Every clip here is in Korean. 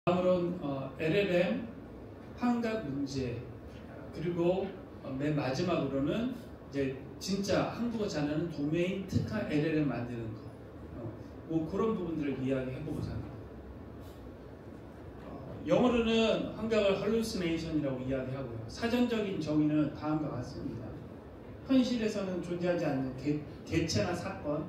다음으로는 LLM 환각 문제, 그리고 맨 마지막으로는 이제 진짜 한국어 잘하는 도메인 특화 LLM 만드는 거, 뭐 그런 부분들을 이야기해보고자 합니다. 영어로는 환각을 hallucination이라고 이야기하고요. 사전적인 정의는 다음과 같습니다. 현실에서는 존재하지 않는 개체나 사건,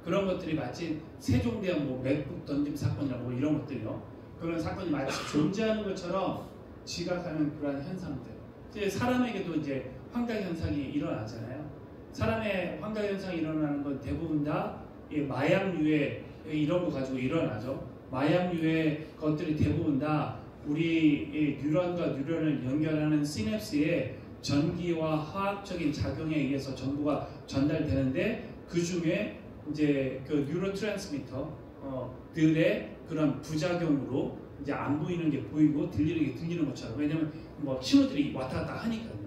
그런 것들이 마치 세종대왕 뭐 맥북 던짐 사건이나 뭐 이런 것들이요. 그런 사건이 마치 존재하는 것처럼 지각하는 그러한 현상들. 이제 사람에게도 이제 환각 현상이 일어나잖아요. 사람의 환각 현상이 일어나는 건 대부분 다 마약류의 이런 거 가지고 일어나죠. 마약류의 것들이 대부분 다 우리 뉴런과 뉴런을 연결하는 시냅스의 전기와 화학적인 작용에 의해서 정보가 전달되는데, 그 중에 이제 그 뉴로트랜스미터들의 그런 부작용으로 이제 안 보이는 게 보이고 들리는 게 들리는 것처럼, 왜냐면 뭐 신호들이 왔다 갔다 하니까요.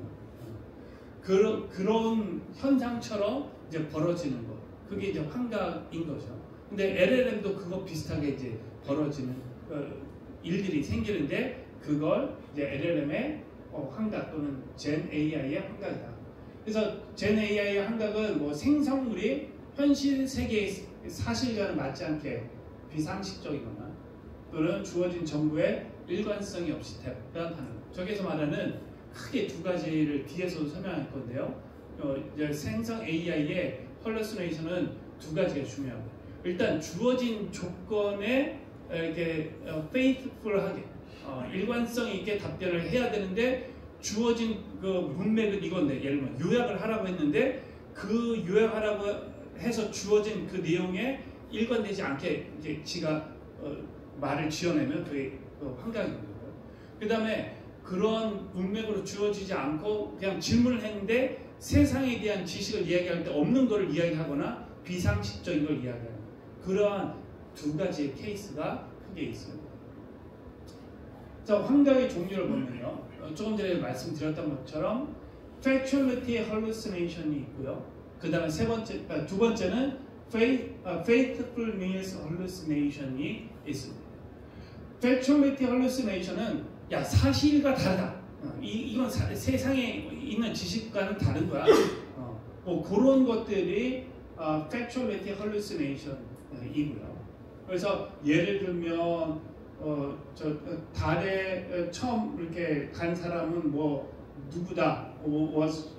그런 현상처럼 이제 벌어지는 것, 그게 이제 환각인 거죠. 근데 LLM도 그거 비슷하게 이제 벌어지는 일들이 생기는데, 그걸 이제 LLM의 환각 또는 Gen AI의 환각이다. 그래서 Gen AI의 환각은 뭐 생성물이 현실 세계의 사실과는 맞지 않게 비상식적이거나 또는 주어진 정보에 일관성이 없이 답변하는 것. 저기서 말하는 크게 두 가지를 뒤에서도 설명할 건데요. 생성 AI의 hallucination은 두 가지가 중요합니다. 일단 주어진 조건에 이렇게 faithful하게 일관성 있게 답변을 해야 되는데, 주어진 그 문맥은 이건데, 예를 들면 요약을 하라고 했는데 그 요약하라고 해서 주어진 그 내용에 일관되지 않게 이제 지가 말을 지어내면 그게 환각인 거고요. 그 다음에 그런 문맥으로 주어지지 않고 그냥 질문을 했는데 세상에 대한 지식을 이야기할 때 없는 걸 이야기하거나 비상식적인 걸 이야기하는, 그러한 두 가지의 케이스가 크게 있습니다. 자, 환각의 종류를 보면요, 조금 전에 말씀드렸던 것처럼 factuality hallucination이 있고요. 그 다음에 두 번째는 faithfulness hallucination이 있습니다. factuality hallucination은 사실과 다르다. 이건 세상에 있는 지식과는 다른 거야. 뭐 그런 것들이 factuality hallucination이고요. 그래서 예를 들면 달에 처음 이렇게 간 사람은 뭐 누구다, was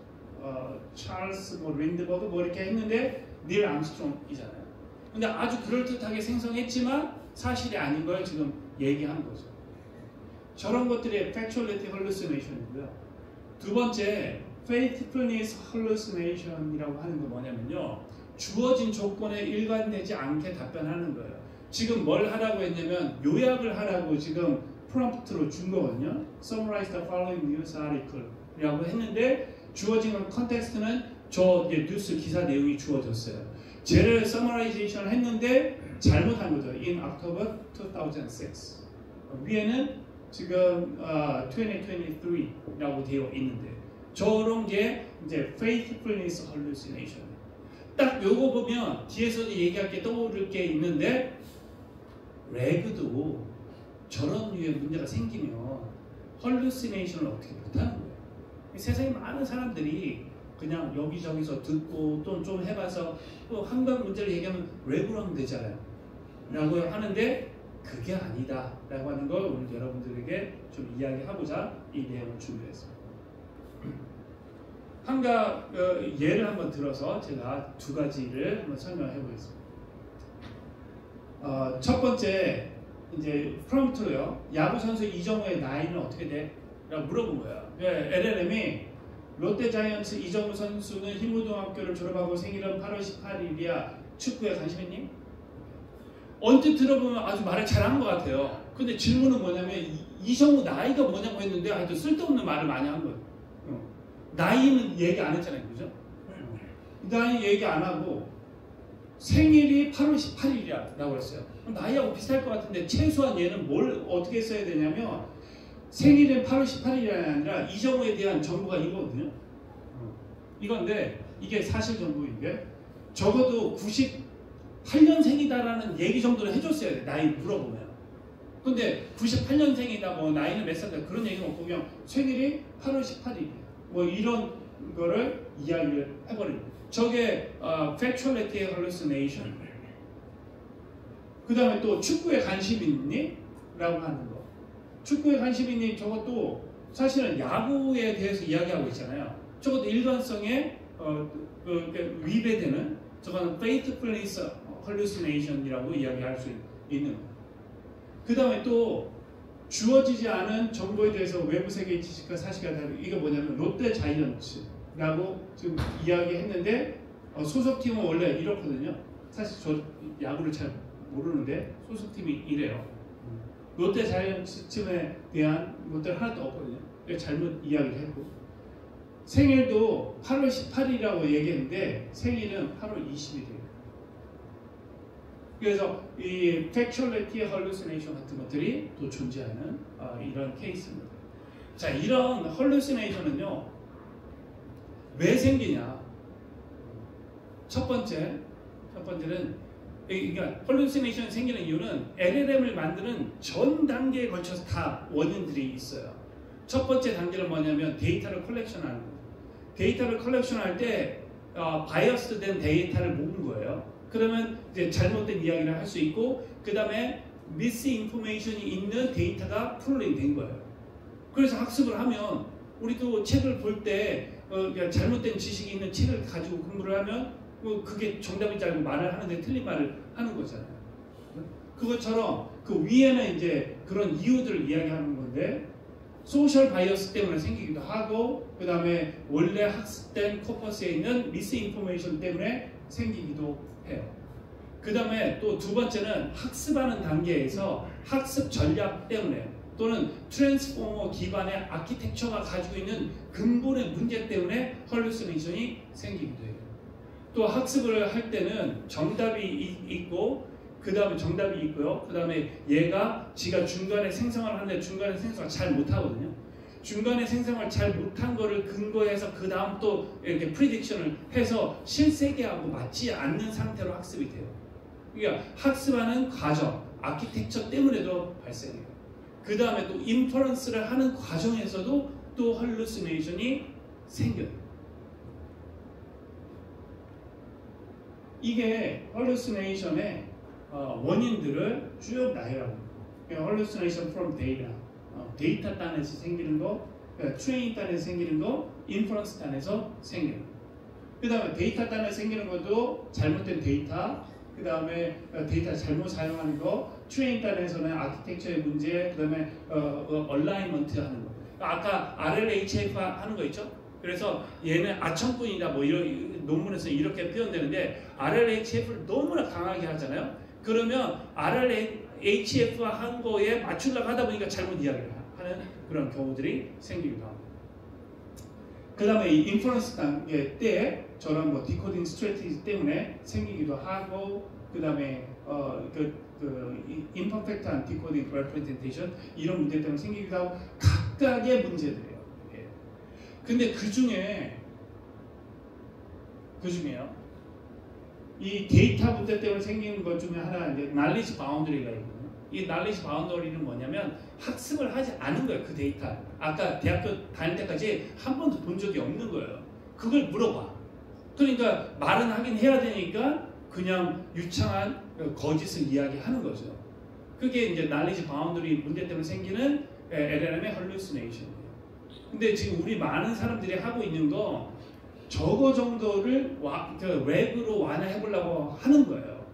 찰스 뭐 린드버그 뭐 이렇게 했는데 닐 암스트롱이잖아요. 근데 아주 그럴듯하게 생성했지만 사실이 아닌 걸 지금 얘기하는 거죠. 저런 것들이 factuality hallucination이고요. 두 번째 faithfulness hallucination이라고 하는 건 뭐냐면요, 주어진 조건에 일관되지 않게 답변하는 거예요. 지금 뭘 하라고 했냐면 요약을 하라고 지금 프롬프트로 준 거거든요. Summarize the following news article이라고 했는데 주어진 컨텍스트는 저 뉴스 기사 내용이 주어졌어요. 쟤를 summarization 했는데 잘못한 거죠. In October 2006. 위에는 지금 2023라고 되어 있는데, 저런 게 이제 faithfulness hallucination. 딱 요거 보면 뒤에서도 얘기할 게 떠오를 게 있는데, 레그도 저런 류의 문제가 생기면 hallucination을 어떻게 못하는 거예요. 세상에 많은 사람들이 그냥 여기저기서 듣고 또 좀 해봐서 또 환각 문제를 얘기하면 레그로 하면 되잖아요 라고 하는데, 그게 아니다 라고 하는 걸 오늘 여러분들에게 좀 이야기하고자 이 내용을 준비했습니다. 환각 예를 한번 들어서 제가 두 가지를 한번 설명해 보겠습니다. 첫 번째, 이제 프롬프트로요, 야구 선수 이정우의 나이는 어떻게 돼? 라고 물어본 거예요. LLM이 롯데자이언츠 이정우 선수는 흰무등학교를 졸업하고 생일은 8월 18일이야. 축구에 관심 있니? 언뜻 들어보면 아주 말을 잘한 것 같아요. 근데 질문은 뭐냐면 이정우 나이가 뭐냐고 했는데 아주 쓸데없는 말을 많이 한 거예요. 나이는 얘기 안 했잖아요. 그죠? 나이 얘기 안 하고 생일이 8월 18일이야 라고 했어요. 나이하고 비슷할 것 같은데 최소한 얘는 뭘 어떻게 써야 되냐면, 생일은 8월 18일이 아니라 이정우에 대한 정보가 이거거든요. 이건데 이게 사실 정보인데 적어도 98년생이다라는 얘기 정도는 해줬어야 돼. 나이 물어보면. 근데 98년생이다 뭐 나이는 몇 살이다 그런 얘기는 없고 그냥 생일이 8월 18일이에요. 뭐 이런 거를 이야기를 해버립니다. 저게 factuality hallucination. 그 다음에 또 축구에 관심 있니? 라고 하는 거. 축구에 관심 있니? 저것도 사실은 야구에 대해서 이야기하고 있잖아요. 저것도 일관성에 위배되는 저거는 faithfulness hallucination이라고 이야기할 수 있는 거예요. 그 다음에 또 주어지지 않은 정보에 대해서 외부 세계의 지식과 사실과 다르고 이게 뭐냐면 롯데 자이언츠라고 지금 이야기했는데 소속팀은 원래 이렇거든요. 사실 저 야구를 잘 모르는데 소속팀이 이래요. 롯데 자이언츠에 대한 것들 하나도 없거든요. 잘못 이야기를 했고 생일도 8월 18일이라고 얘기했는데 생일은 8월 20일이에요. 그래서 이 factuality hallucination 같은 것들이 또 존재하는 이런 케이스입니다. 자, 이런 hallucination은요 왜 생기냐? 첫 번째는 그러니까 hallucination 생기는 이유는 LLM을 만드는 전 단계에 걸쳐서 다 원인들이 있어요. 첫 번째 단계는 뭐냐면 데이터를 컬렉션하는 거예요. 데이터를 컬렉션할 때 바이어스된 데이터를 모은 거예요. 그러면 이제 잘못된 이야기를 할 수 있고 그 다음에 미스인포메이션이 있는 데이터가 프로그램이 된 거예요. 그래서 학습을 하면 우리도 책을 볼 때 잘못된 지식이 있는 책을 가지고 공부를 하면 그게 정답인지 알고 말을 하는데 틀린 말을 하는 거잖아요. 그것처럼 그 위에는 이제 그런 이유들을 이야기하는 건데 소셜 바이어스 때문에 생기기도 하고 그 다음에 원래 학습된 코퍼스에 있는 미스인포메이션 때문에 생기기도 해요. 그 다음에 또 두 번째는 학습하는 단계에서 학습 전략 때문에 또는 트랜스포머 기반의 아키텍처가 가지고 있는 근본의 문제 때문에 헐루시네이션이 생기기도 해요. 또 학습을 할 때는 정답이 있고 그 다음에 정답이 있고요. 그 다음에 얘가 지가 중간에 생성을 하는데 중간에 생성을 잘 못하거든요. 중간에 생성을 잘 못한 거를 근거해서 그 다음 또 이렇게 프리딕션을 해서 실세계하고 맞지 않는 상태로 학습이 돼요. 그러니까 학습하는 과정, 아키텍처 때문에도 발생해요. 그 다음에 또 인퍼런스를 하는 과정에서도 또 헐루시네이션이 생겨요. 이게 헐루시네이션의 원인들을 쭉 나열하고 헐루시네이션 from data 데이터 단에서 생기는 거, 트레이닝 단에서 생기는 거, 인퍼런스 단에서 생기는 거. 그 다음에 데이터 단에서 생기는 것도 잘못된 데이터, 그 다음에 데이터 잘못 사용하는 거, 트레이닝 단에서는 아키텍처의 문제, 그 다음에 얼라이먼트 하는 거. 아까 RLHF 하는 거 있죠? 그래서 얘는 아청꾼이다 뭐 이런 논문에서 이렇게 표현되는데 RLHF를 너무나 강하게 하잖아요. 그러면 RLHF 한 거에 맞추려고 하다 보니까 잘못 이야기를 하는 그런 경우들이 생기기도 합니다. 그 다음에 이 인퍼런스 단계 때 저런 뭐 디코딩 스트래티지 때문에 생기기도 하고 그 다음에 임퍼펙트한 디코딩 레프레젠테이션 이런 문제 때문에 생기기도 하고 각각의 문제들이에요. 예. 근데 그 중에요 이 데이터 문제 때문에 생기는 것 중에 하나 이제 knowledge boundary가 있거든요. 이 knowledge boundary는 뭐냐면 학습을 하지 않은 거예요. 그 데이터. 아까 대학교 다닐 때까지 한 번도 본 적이 없는 거예요. 그걸 물어봐. 그러니까 말은 하긴 해야 되니까 그냥 유창한 거짓을 이야기하는 거죠. 그게 이제 knowledge boundary 문제 때문에 생기는 LLM의 hallucination이에요. 근데 지금 우리 많은 사람들이 하고 있는 거 저거 정도를 랩으로 완화해보려고 하는 거예요.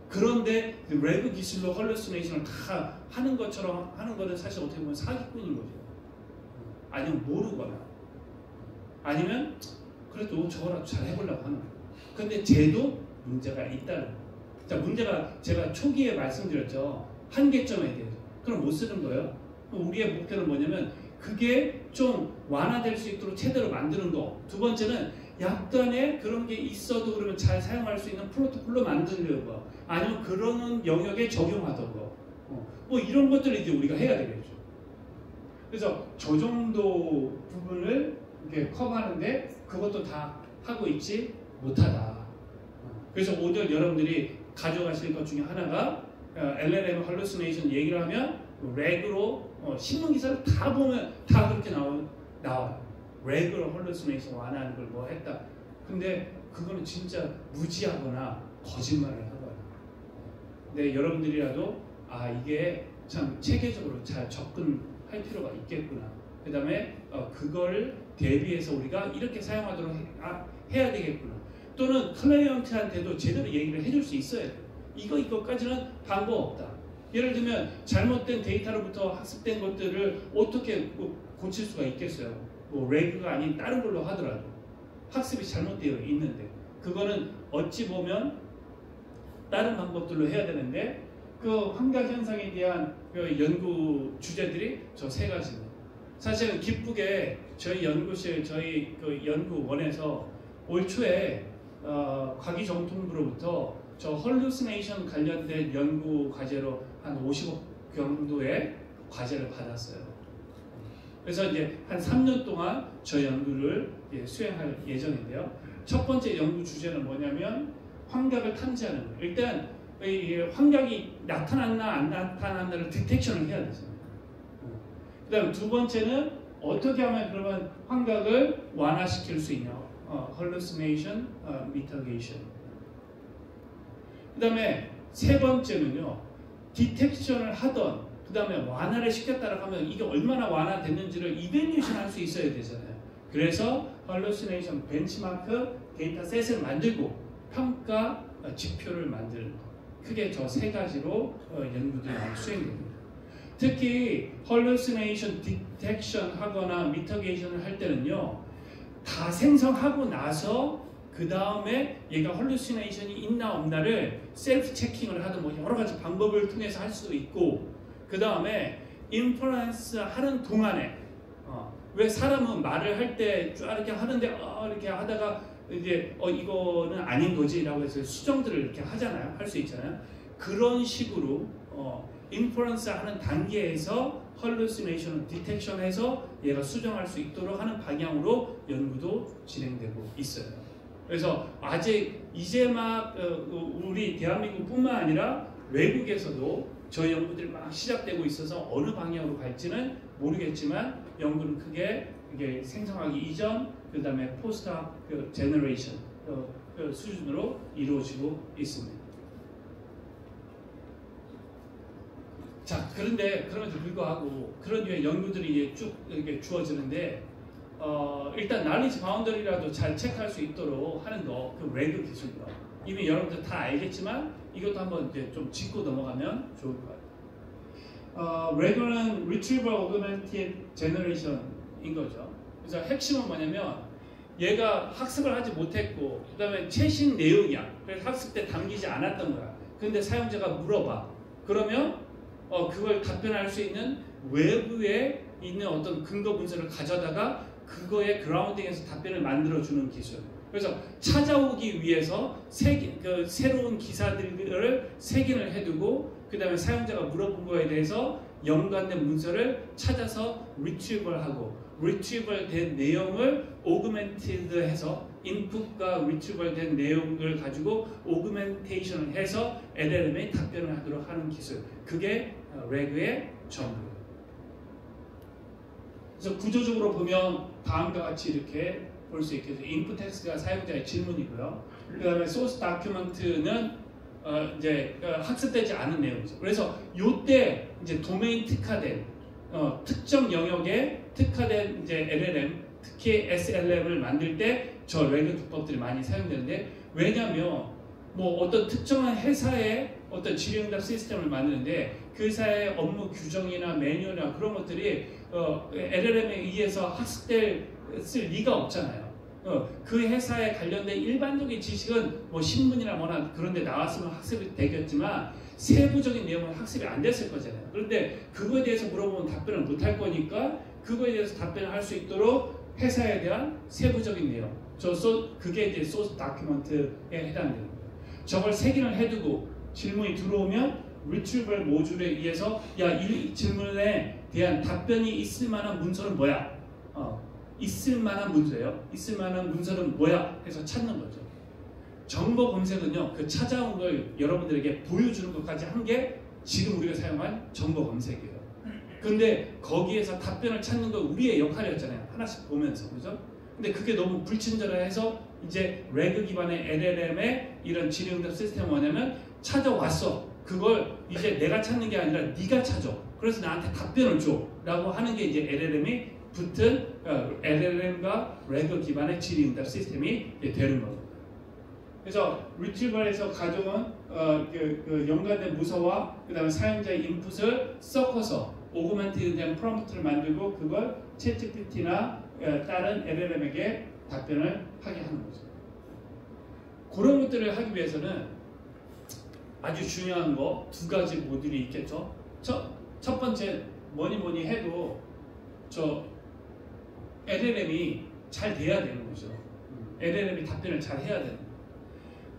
그런데 랩 기술로 헐루시네이션을 다 하는 것처럼 하는 거는 사실 어떻게 보면 사기꾼인 거죠. 아니면 모르거나 아니면 그래도 저거라도 잘 해보려고 하는 거예요. 근데 쟤도 문제가 있다는 거예요. 자, 문제가 제가 초기에 말씀드렸죠. 한계점에 대해서. 그럼 못 쓰는 거예요. 우리의 목표는 뭐냐면 그게 좀 완화될 수 있도록 체제로 만드는 거. 두 번째는 약간의 그런 게 있어도 그러면 잘 사용할 수 있는 프로토콜로 만드는 거. 아니면 그런 영역에 적용하던 거. 뭐 이런 것들을 이제 우리가 해야 되겠죠. 그래서 저 정도 부분을 이렇게 커버하는데 그것도 다 하고 있지 못하다. 그래서 오늘 여러분들이 가져가실 것 중에 하나가 LLM hallucination 얘기를 하면 렉으로 신문 기사를 다 보면 다 그렇게 나와요. 렉으로 hallucination 완화하는 걸 뭐 했다. 근데 그거는 진짜 무지하거나 거짓말을 하거나. 근데 여러분들이라도 이게 참 체계적으로 잘 접근할 필요가 있겠구나. 그 다음에 그걸 대비해서 우리가 이렇게 사용하도록 해야 되겠구나. 또는 클라이언트한테도 제대로 얘기를 해줄 수 있어야 돼요. 이거까지는 방법 없다. 예를 들면 잘못된 데이터로부터 학습된 것들을 어떻게 고칠 수가 있겠어요. 뭐 레그가 아닌 다른 걸로 하더라도 학습이 잘못되어 있는데 그거는 어찌 보면 다른 방법들로 해야 되는데 그 환각 현상에 대한 그 연구 주제들이 저 세 가지입니다. 사실은 기쁘게 저희 연구실, 저희 그 연구원에서 올 초에 과기정통부로부터 저 헐루시네이션 관련된 연구 과제로 한 50억 정도의 과제를 받았어요. 그래서 이제 한 3년 동안 저 연구를 수행할 예정인데요. 첫 번째 연구 주제는 뭐냐면 환각을 탐지하는 거예요. 일단 환각이 나타났나 안 나타났나를 디텍션을 해야 되잖아요. 그 다음 두 번째는 어떻게 하면 그러면 환각을 완화시킬 수 있냐. hallucination, mitigation. 그 다음에 세 번째는요. 디텍션을 하던 그 다음에 완화를 시켰다라고 하면 이게 얼마나 완화됐는지를 이벨리에이션 할 수 있어야 되잖아요. 그래서 hallucination 벤치마크 데이터셋을 만들고 평가 지표를 만드는 것. 크게 저 세 가지로 연구들이 많이 수행됩니다. 특히 hallucination detection 하거나 mitigation을 할 때는요. 다 생성하고 나서 그 다음에 얘가 hallucination이 있나 없나를 셀프 체킹을 하든 뭐 여러 가지 방법을 통해서 할 수도 있고 그 다음에 인퍼런스 하는 동안에 왜 사람은 말을 할 때 쭉 이렇게 하는데 이렇게 하다가 이제 이거는 아닌 거지라고 해서 수정들을 이렇게 하잖아요. 할 수 있잖아요. 그런 식으로 인퍼런스 하는 단계에서 hallucination 디텍션해서 얘가 수정할 수 있도록 하는 방향으로 연구도 진행되고 있어요. 그래서 아직 이제 막 우리 대한민국뿐만 아니라 외국에서도 저 연구들이 막 시작되고 있어서 어느 방향으로 갈지는 모르겠지만 연구는 크게 이게 생성하기 이전 그 다음에 포스트학 제너레이션 수준으로 이루어지고 있습니다. 자, 그런데 그럼에도 불구하고 그런 류의 연구들이 쭉 이렇게 주어지는데 일단 knowledge boundary라도 잘 체크할 수 있도록 하는 거, 그 레그 기술이요. 이미 여러분들 다 알겠지만 이것도 한번 이제 좀 짚고 넘어가면 좋을 것 같아요. 레그는 retrieval augmented generation인 거죠. 그래서 핵심은 뭐냐면 얘가 학습을 하지 못했고 그 다음에 최신 내용이야. 그래서 학습 때 담기지 않았던 거야. 근데 사용자가 물어봐. 그러면 그걸 답변할 수 있는 외부에 있는 어떤 근거 문서를 가져다가 그거에 그라운딩해서 답변을 만들어주는 기술. 그래서 찾아오기 위해서 새로운 기사들을 색인을 해두고 그 다음에 사용자가 물어본 거에 대해서 연관된 문서를 찾아서 retrieval하고 retrieval 된 내용을 augmented 해서 input과 retrieval 된 내용을 가지고 augmentation을 해서 LLM에 답변을 하도록 하는 기술. 그게 레그의 전부예요. 그래서 구조적으로 보면 다음과 같이 이렇게 볼 수 있겠죠. input 텍스트가 사용자의 질문이고요. 그 다음에 source document는 이제 학습되지 않은 내용이죠. 그래서 요때 이제 도메인 특화된 특정 영역에 특화된 이제 LLM, 특히 SLM을 만들 때 저 레그 기법들이 많이 사용되는데 왜냐하면 뭐 어떤 특정한 회사의 어떤 질의응답 시스템을 만드는데 그 회사의 업무 규정이나 매뉴얼이나 그런 것들이 LLM에 의해서 학습될 리가 없잖아요. 그 회사에 관련된 일반적인 지식은 뭐 신문이나 뭐나 그런 데 나왔으면 학습이 되겠지만 세부적인 내용은 학습이 안 됐을 거잖아요. 그런데 그거에 대해서 물어보면 답변을 못 할 거니까 그거에 대해서 답변을 할 수 있도록 회사에 대한 세부적인 내용 그게 이제 소스 다큐멘트에 해당되는 거예요. 저걸 색인을 해두고 질문이 들어오면 retrieval 모듈에 의해서 이 질문에 대한 답변이 있을 만한 문서는 뭐야? 있을 만한 문서예요. 있을 만한 문서는 뭐야? 해서 찾는 거죠. 정보 검색은요, 그 찾아온 걸 여러분들에게 보여주는 것까지 한 게 지금 우리가 사용한 정보 검색이에요. 근데 거기에서 답변을 찾는 건 우리의 역할이었잖아요. 하나씩 보면서, 그죠? 근데 그게 너무 불친절해서 이제 레그 기반의 LLM의 이런 질의응답 시스템은 뭐냐면 찾아왔어. 그걸 이제 내가 찾는 게 아니라 네가 찾아. 그래서 나한테 답변을 줘. 라고 하는 게 이제 LLM이 붙은 LLM과 레그 기반의 질의응답 시스템이 되는 거예요. 그래서 리트리버에서 가져온 연관된 문서와 그 다음에 사용자의 인풋을 섞어서 오그멘티드 프롬프트를 만들고 그걸 챗GPT나 다른 LLM에게 답변을 하게 하는 거죠. 그런 것들을 하기 위해서는 아주 중요한 거 두 가지 모듈이 있겠죠. 첫 번째 뭐니 해도 저 LLM이 잘 돼야 되는 거죠. LLM이 답변을 잘 해야 되는 거예요.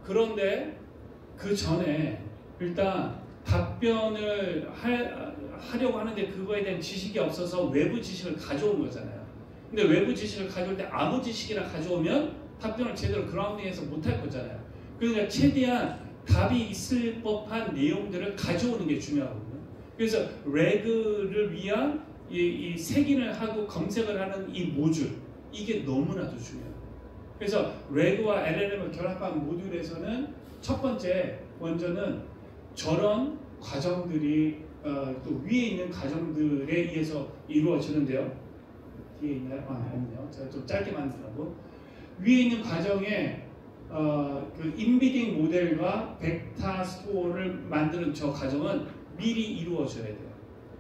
그런데 그 전에 일단 답변을 하려고 하는데 그거에 대한 지식이 없어서 외부 지식을 가져온 거잖아요. 근데 외부 지식을 가져올 때 아무 지식이나 가져오면 답변을 제대로 그라운딩해서 못할 거잖아요. 그러니까 최대한 답이 있을 법한 내용들을 가져오는 게 중요하거든요. 그래서 레그를 위한 이 색인을 하고 검색을 하는 이 모듈, 이게 너무나도 중요해요. 그래서 레그와 LLM을 결합한 모듈에서는 첫 번째 먼저는 저런 과정들이 또 위에 있는 과정들에 의해서 이루어지는데요. 뒤에 있나요? 없네요. 제가 좀 짧게 만들라고. 위에 있는 과정에 그 인비딩 모델과 벡터 스토어를 만드는 저 과정은 미리 이루어져야 돼요.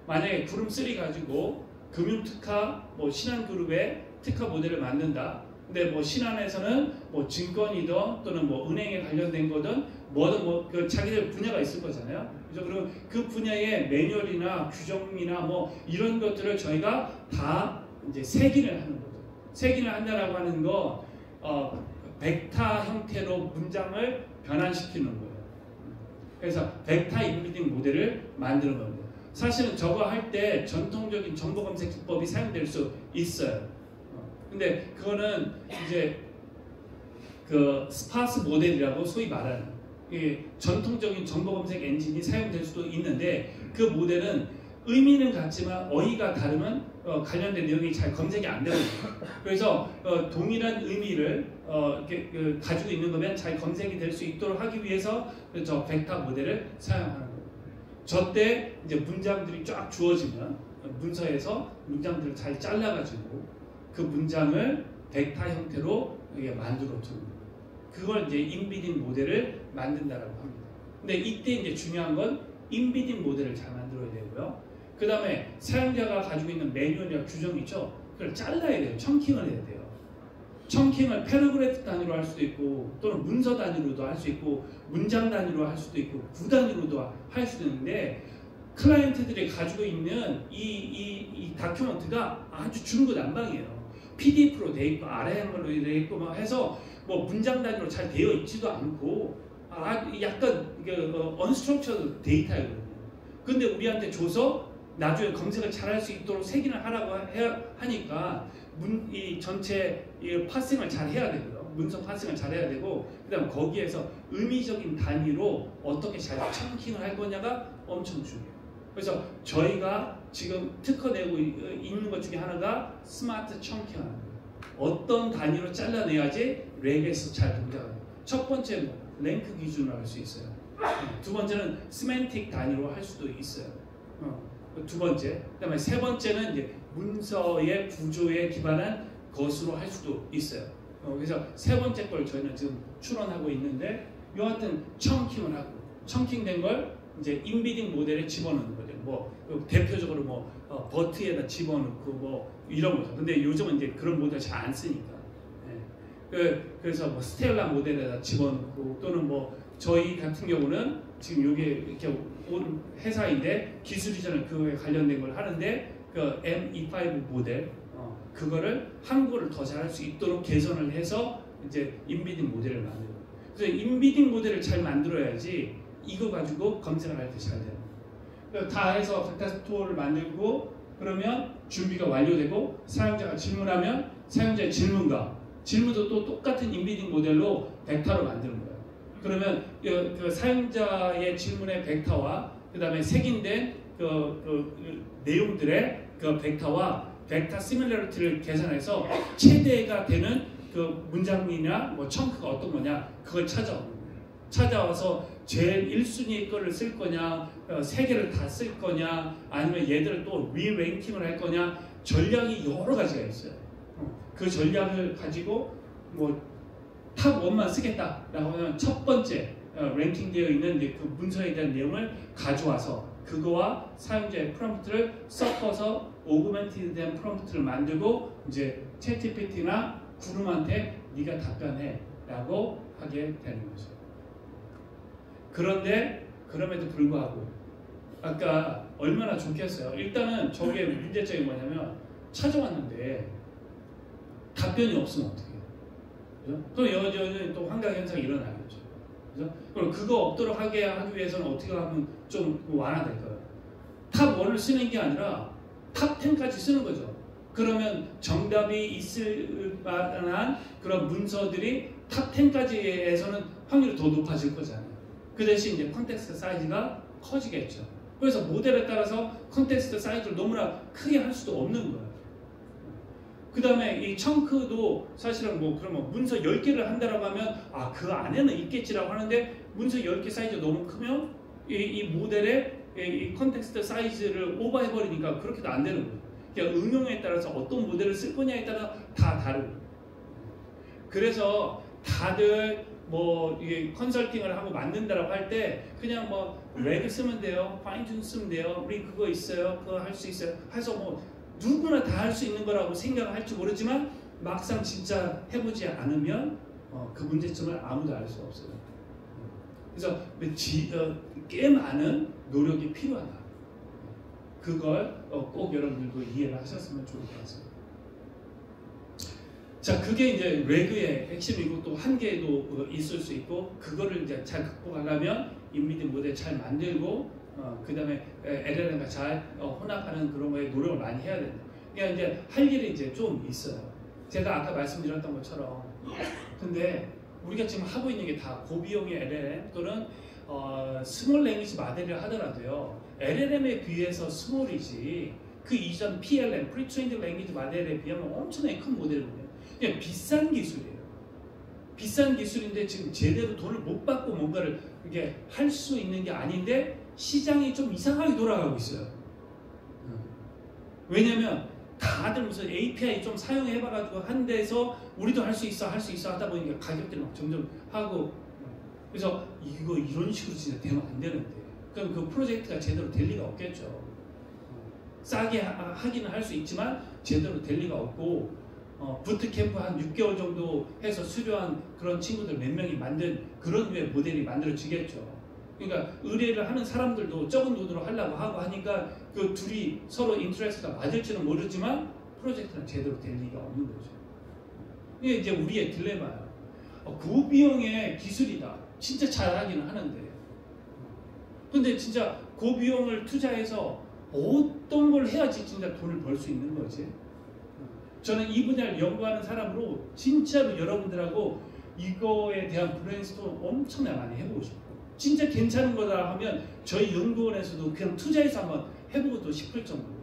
만약에 그룹 3 가지고 금융특화, 뭐 신한그룹의 특화 모델을 만든다. 근데 뭐 신한에서는 뭐 증권이든 또는 뭐 은행에 관련된 거든 뭐든 그 자기들 분야가 있을 거잖아요. 그죠? 그리고 그 분야의 매뉴얼이나 규정이나 뭐 이런 것들을 저희가 다 이제 색인을 하는 거죠. 색인을 한다라고 하는 거 벡터 형태로 문장을 변환시키는 거예요. 그래서 벡터 인비딩 모델을 만드는 겁니다. 사실은 저거 할 때 전통적인 정보 검색 기법이 사용될 수 있어요. 근데 그거는 이제 그 스파스 모델이라고 소위 말하는 전통적인 정보 검색 엔진이 사용될 수도 있는데 그 모델은 의미는 같지만 어휘가 다르면 관련된 내용이 잘 검색이 안 되거든요. 그래서 동일한 의미를 이렇게 가지고 있는 거면 잘 검색이 될 수 있도록 하기 위해서 저 벡터 모델을 사용하는 거예요. 저 때 이제 문장들이 쫙 주어지면 문서에서 문장들을 잘 잘라가지고 그 문장을 벡터 형태로 만들어 두는 거예요. 그걸 이제 인비딩 모델을 만든다라고 합니다. 근데 이때 이제 중요한 건 인비딩 모델을 잘 만들어야 되고요. 그 다음에 사용자가 가지고 있는 매뉴얼이나 규정이 있죠. 그걸 잘라야 돼요. 청킹을 해야 돼요. 청킹을 패러그래프 단위로 할 수도 있고 또는 문서 단위로도 할 수 있고 문장 단위로 할 수도 있고 구 단위로도 할 수도 있는데 클라이언트들이 가지고 있는 이 다큐멘트가 아주 중구난방이에요. PDF로 돼 있고 아래 한글로 돼 있고 막 해서 뭐 문장 단위로 잘 되어 있지도 않고 약간 언스트럭처드 데이터거든요. 근데 우리한테 줘서 나중에 검색을 잘 할 수 있도록 색인을 하라고 하니까 이 전체 파싱을 잘 해야 되고요. 문서 파싱을 잘 해야 되고 그다음 거기에서 의미적인 단위로 어떻게 잘 청킹을 할 거냐가 엄청 중요해요. 그래서 저희가 지금 특허 내고 있는 것 중에 하나가 스마트 청킹하는 거예요. 어떤 단위로 잘라내야지 렉에서 잘 동작해요. 첫 번째는 랭크 기준으로 할 수 있어요. 두 번째는 시멘틱 단위로 할 수도 있어요. 두 번째, 그다음에 세 번째는 이제 문서의 구조에 기반한 것으로 할 수도 있어요. 그래서 세 번째 걸 저희는 지금 추론하고 있는데, 여하튼 청킹을 하고 청킹된 걸 이제 인비딩 모델에 집어넣는 거죠. 뭐 대표적으로 뭐 버트에다 집어넣고 뭐 이런 거죠. 근데 요즘은 이제 그런 모델 잘 안 쓰니까. 그래서 뭐 스텔라 모델에다 집어넣고 또는 뭐 저희 같은 경우는 지금 이게 이렇게 온 회사인데 기술 이전을 그거에 관련된 걸 하는데 그 M25 모델 그거를 한국어를 더 잘할 수 있도록 개선을 해서 이제 인비딩 모델을 만들어요. 그래서 인비딩 모델을 잘 만들어야지 이거 가지고 검색을 할 때 잘 돼요. 다 해서 벡터 스토어를 만들고 그러면 준비가 완료되고 사용자가 질문하면 사용자의 질문도 또 똑같은 인비딩 모델로 벡터로 만드는 거예요. 그러면 그 사용자의 질문의 벡터와 그 다음에 색인된 그 내용들의 그 벡터와 벡터 시뮬러리티를 계산해서 최대가 되는 그 문장이나 뭐 청크가 어떤 거냐 그걸 찾아와서 제일 1순위 거를 쓸 거냐, 세 개를 다 쓸 거냐, 아니면 얘들을 또 리랭킹을 할 거냐, 전략이 여러 가지가 있어요. 그 전략을 가지고 뭐 탑 1만 쓰겠다라고 하면 첫 번째 랭킹되어 있는 그 문서에 대한 내용을 가져와서 그거와 사용자의 프롬프트를 섞어서 오그멘티드된 프롬프트를 만들고 이제 챗GPT나 구름한테 네가 답변해라고 하게 되는 거죠. 그런데 그럼에도 불구하고 아까 얼마나 좋겠어요. 일단은 저게 문제점이 뭐냐면 찾아왔는데 답변이 없으면 어떡해요? 그죠? 그럼 여전히 또 환각 현상이 일어나겠죠. 그죠? 그럼 그거 없도록 하기 위해서는 어떻게 하면 좀 완화될까요? 탑 1을 쓰는 게 아니라 탑 10까지 쓰는 거죠. 그러면 정답이 있을 만한 그런 문서들이 탑 10까지에서는 확률이 더 높아질 거잖아요. 그 대신 이제 컨텍스트 사이즈가 커지겠죠. 그래서 모델에 따라서 컨텍스트 사이즈를 너무나 크게 할 수도 없는 거예요. 그 다음에 이 청크도 사실은 뭐 그러면 문서 10개를 한다라고 하면 아, 그 안에는 있겠지라고 하는데 문서 10개 사이즈가 너무 크면 이 모델의 이 컨텍스트 사이즈를 오버해버리니까 그렇게도 안 되는 거예요. 그러니까 응용에 따라서 어떤 모델을 쓸 거냐에 따라 다 다르고. 그래서 다들 뭐 이게 컨설팅을 하고 만든다라고 할 때 그냥 뭐 레그 쓰면 돼요, 파인튠 쓰면 돼요, 우리 그거 있어요, 그거 할 수 있어요 해서 뭐 누구나 다 할 수 있는 거라고 생각할지 모르지만 막상 진짜 해보지 않으면 그 문제점을 아무도 알 수 없어요. 그래서 꽤 많은 노력이 필요하다. 그걸 꼭 여러분들도 이해를 하셨으면 좋을 것 같습니다. 자, 그게 이제 레그의 핵심이고 또 한계도 있을 수 있고 그거를 이제 잘 극복하려면 인미디 모델 잘 만들고 그 다음에 LLM과 잘 혼합하는 그런 거에 노력을 많이 해야 된다. 그러니까 이제 할 일이 이제 좀 있어요. 제가 아까 말씀드렸던 것처럼 근데 우리가 지금 하고 있는 게 다 고비용의 LLM 또는 스몰 랭귀지 모델을 하더라도요. LLM에 비해서 스몰이지 그 이전 PLM, Pre-trained Language 모델에 비하면 엄청나게 큰 모델이거든요. 그냥 비싼 기술이에요. 비싼 기술인데 지금 제대로 돈을 못 받고 뭔가를 이게 할 수 있는 게 아닌데 시장이 좀 이상하게 돌아가고 있어요. 왜냐면 다들 무슨 API 좀 사용해봐가지고 한 데서 우리도 할 수 있어 하다 보니까 가격들이 막 점점 하고 그래서 이거 이런 식으로 진짜 되면 안 되는데 그럼 그 프로젝트가 제대로 될 리가 없겠죠. 싸게 하기는 할 수 있지만 제대로 될 리가 없고 부트캠프 한 6개월 정도 해서 수료한 그런 친구들 몇 명이 만든 그런 류의 모델이 만들어지겠죠. 그러니까 의뢰를 하는 사람들도 적은 돈으로 하려고 하고 하니까 그 둘이 서로 인트레스트가 맞을지는 모르지만 프로젝트는 제대로 될 리가 없는 거죠. 이게 이제 우리의 딜레마예요. 고비용의 기술이다. 진짜 잘하기는 하는데 근데 진짜 고비용을 투자해서 어떤 걸 해야지 진짜 돈을 벌 수 있는 거지? 저는 이 분야를 연구하는 사람으로 진짜로 여러분들하고 이거에 대한 브레인스토밍 엄청나게 많이 해보고 싶어요. 진짜 괜찮은 거다 하면 저희 연구원에서도 그냥 투자해서 한번 해보고도 싶을 정도로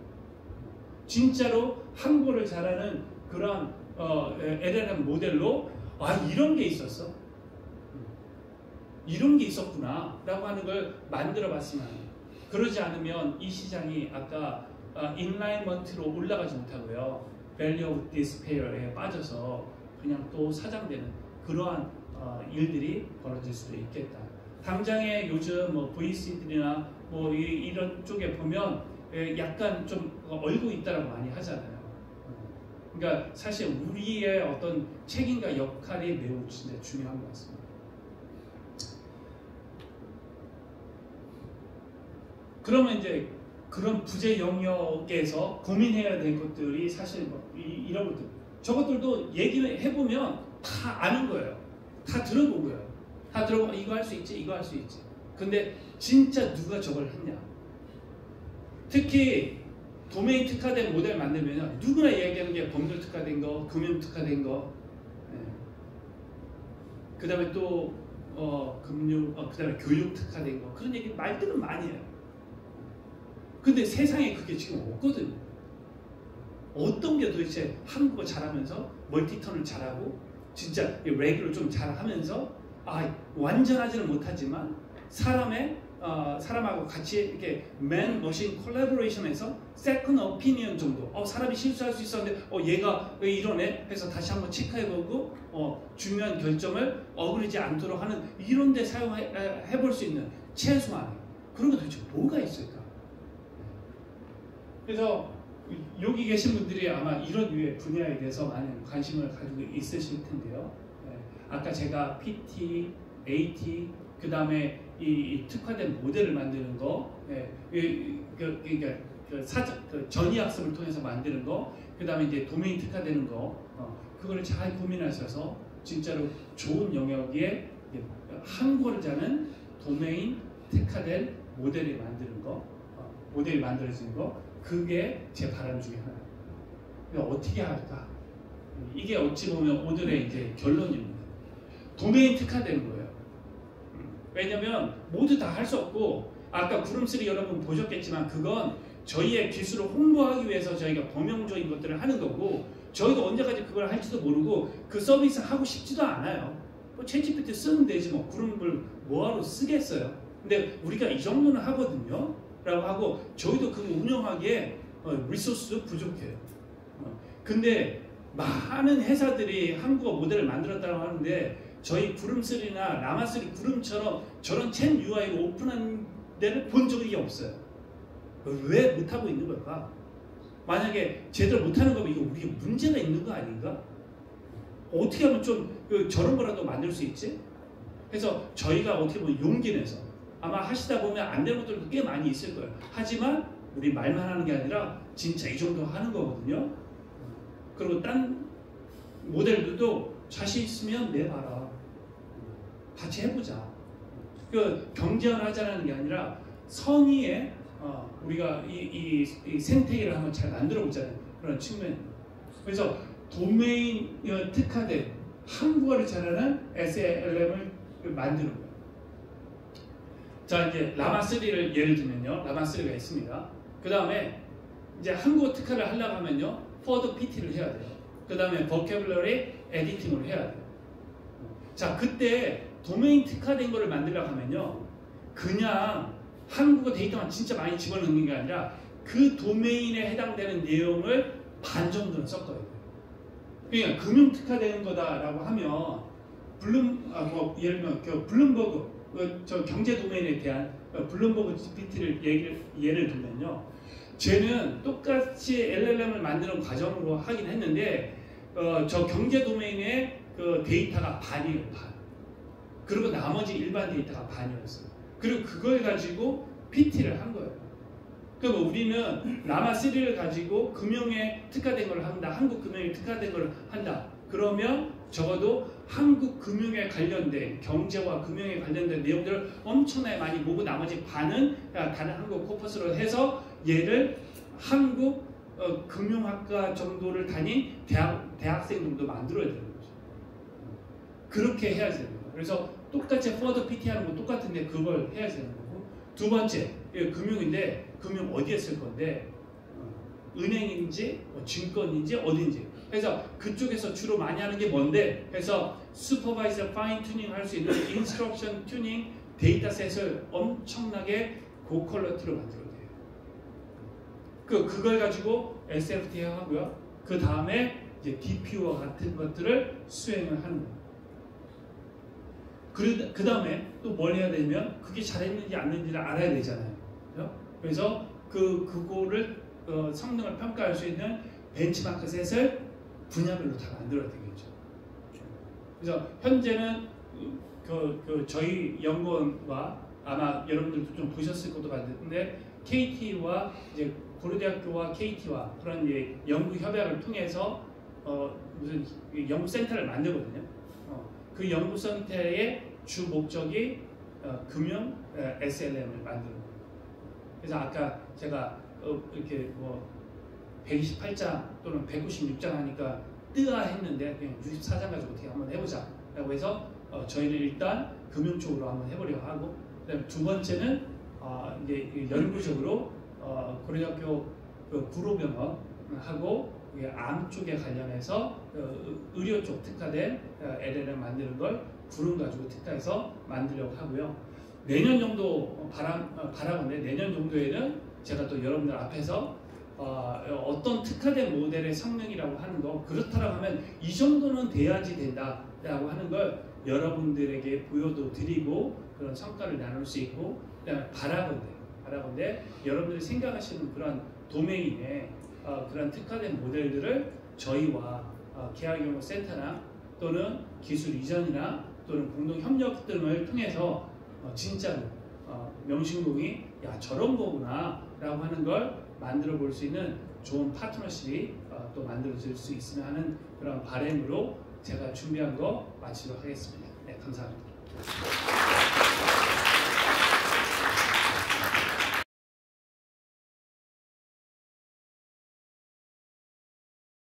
진짜로 한국어를 잘하는 그런 LLM 모델로 아 이런 게 있었어? 이런 게 있었구나 라고 하는 걸 만들어 봤으면 해요. 그러지 않으면 이 시장이 아까 인라이먼트로 올라가지 못하고요. Value of Despair에 빠져서 그냥 또 사장되는 그러한 일들이 벌어질 수도 있겠다. 당장에 요즘 뭐 VC들이나 뭐 이런 쪽에 보면 약간 좀 얼고 있다라고 많이 하잖아요. 그러니까 사실 우리의 어떤 책임과 역할이 매우 진짜 중요한 것 같습니다. 그러면 이제 그런 부재 영역에서 고민해야 될 것들이 사실 뭐 이런 것들 저것들도 얘기해보면 다 아는 거예요. 다 들어보고요. 다 들어보고 이거 할 수 있지 이거 할 수 있지. 근데 진짜 누가 저걸 했냐. 특히 도메인 특화된 모델 만들면 누구나 얘기하는 게 법률 특화된 거, 금융 특화된 거 그 다음에 또 금융, 그다음에 교육 특화된 거 그런 얘기 말들은 많이 해요. 근데 세상에 그게 지금 없거든요. 어떤 게 도대체 한국어 잘하면서 멀티턴을 잘하고 진짜 레귤을 좀 잘하면서 완전하지는 못하지만 사람하고 같이 이렇게 맨 머신 콜라보레이션에서 세컨 오피니언 정도 사람이 실수할 수 있었는데 얘가 왜 이러네 해서 다시 한번 체크해보고 중요한 결정을 어그리지 않도록 하는 이런 데 사용해볼 수 있는 최소한 그런 거 도대체 뭐가 있을까? 그래서 여기 계신 분들이 아마 이런 류의 분야에 대해서 많은 관심을 가지고 있으실 텐데요. 아까 제가 PT, AT, 그 다음에 이 특화된 모델을 만드는 거, 전이학습을 통해서 만드는 거, 그 다음에 이제 도메인 특화되는 거, 그거를 잘 고민하셔서 진짜로 좋은 영역에 한국어를 잘하는 도메인 특화된 모델을 만드는 거, 모델이 만들어지는 거, 그게 제 바람 중에 하나예요. 어떻게 할까? 이게 어찌 보면 오늘의 이제 결론입니다. 도메인 특화되는 거예요. 왜냐면 모두 다 할 수 없고 아까 구름3 여러분 보셨겠지만 그건 저희의 기술을 홍보하기 위해서 저희가 범용적인 것들을 하는 거고 저희도 언제까지 그걸 할지도 모르고 그 서비스 하고 싶지도 않아요. 챗GPT 쓰면 되지 뭐 구름을 뭐하러 쓰겠어요. 근데 우리가 이 정도는 하거든요. 라고 하고 저희도 그거 운영하기에 리소스도 부족해요. 근데 많은 회사들이 한국어 모델을 만들었다고 하는데 저희 구름3나 라마3 구름처럼 저런 챗 UI를 오픈한 데를 본 적이 없어요. 왜 못하고 있는 걸까? 만약에 제대로 못하는 거면 이거 우리가 문제가 있는 거 아닌가? 어떻게 하면 좀 저런 거라도 만들 수 있지? 그래서 저희가 어떻게 보면 용기 내서 아마 하시다 보면 안 되는 것들도 꽤 많이 있을 거예요. 하지만 우리 말만 하는 게 아니라 진짜 이 정도 하는 거거든요. 그리고 딴 모델들도 자신 있으면 내봐라. 같이 해보자. 그 경쟁을 하자는 게 아니라 선의의 우리가 이 생태계를 한번 잘 만들어 보자는 그런 측면. 그래서 도메인 특화된 한국어를 잘하는 SLM을 만드는 거예요. 자, 이제 라마3를 예를 들면요. 라마3가 있습니다. 그 다음에 이제 한국어 특화를 하려고 하면요. further PT를 해야 돼요. 그 다음에 vocabulary 에디팅을 해야 돼요. 자, 그때 도메인 특화된 거를 만들려고 하면요. 그냥 한국어 데이터만 진짜 많이 집어넣는 게 아니라 그 도메인에 해당되는 내용을 반 정도는 섞어야 돼요. 그러니까 금융 특화되는 거다라고 하면 예를 들면 블룸버그 저 경제 도메인에 대한 블룸버그 GPT를 예를 들면요. 쟤는 똑같이 LLM을 만드는 과정으로 하긴 했는데 저 경제 도메인의 그 데이터가 반이에요. 반. 그리고 나머지 일반 데이터가 반이었어요. 그리고 그걸 가지고 PT를 한 거예요. 그러면 우리는 라마3를 가지고 금융에 특화된 걸 한다. 한국 금융에 특화된 걸 한다. 그러면 적어도 한국 금융에 관련된 경제와 금융에 관련된 내용들을 엄청나게 많이 보고 나머지 반은 다른 한국 코퍼스로 해서 얘를 한국 금융학과 정도를 다닌 대학생 정도 만들어야 되는 거죠. 그렇게 해야 되는 거예요. 그래서 똑같이 further PT 하는 거 똑같은데 그걸 해야 되는 거고 두 번째 금융인데 금융 어디에 쓸 건데 은행인지 증권인지 어딘지 그래서 그쪽에서 주로 많이 하는 게 뭔데 그래서 슈퍼바이저 파인 튜닝 할 수 있는 인스트럭션 튜닝 데이터셋을 엄청나게 고퀄리티로 만들어야 돼요. 그걸 가지고 SFT 하고요. 그 다음에 이제 DPU와 같은 것들을 수행을 하는 거예요. 그 다음에 또 뭘 해야 되냐면 그게 잘했는지 안 했는지를 알아야 되잖아요. 그래서 그거를 성능을 평가할 수 있는 벤치마크 셋을 분야별로 다 만들어야 되겠죠. 그래서 현재는 저희 연구원과 아마 여러분들도 좀 보셨을 것도 같은데 KT와 이제 고려대학교와 KT와 그런 이제 연구 협약을 통해서 무슨 연구센터를 만들거든요. 그 연구센터의 주 목적이 금융 SLM을 만드는 거예요. 그래서 아까 제가 이렇게 뭐 128장 또는 196장 하니까 뜨아 했는데 그냥 64장 가지고 어떻게 한번 해보자 라고 해서 저희는 일단 금융 쪽으로 한번 해보려고 하고, 그다음에 두 번째는 이제 연구적으로 고려대학교 그 구로병원하고 암 쪽에 관련해서 의료 쪽 특화된 LLM 만드는 걸 구름 가지고 특화해서 만들려고 하고요. 내년 정도 바라건대 내년 정도에는 제가 또 여러분들 앞에서 어떤 특화된 모델의 성능이라고 하는 거, 그렇다라고 하면 이 정도는 돼야지 된다라고 하는 걸 여러분들에게 보여도 드리고 그런 성과를 나눌 수 있고, 그다음에 바라건대 여러분들이 생각하시는 그런 도메인의 그런 특화된 모델들을 저희와 계약연구센터나 또는 기술 이전이나 또는 공동 협력 등을 통해서 진짜로 명신공이 야 저런 거구나 라고 하는 걸 만들어 볼 수 있는 좋은 파트너십이 또 만들어질 수 있으면 하는 그런 바람으로 제가 준비한 거 마치도록 하겠습니다. 네, 감사합니다.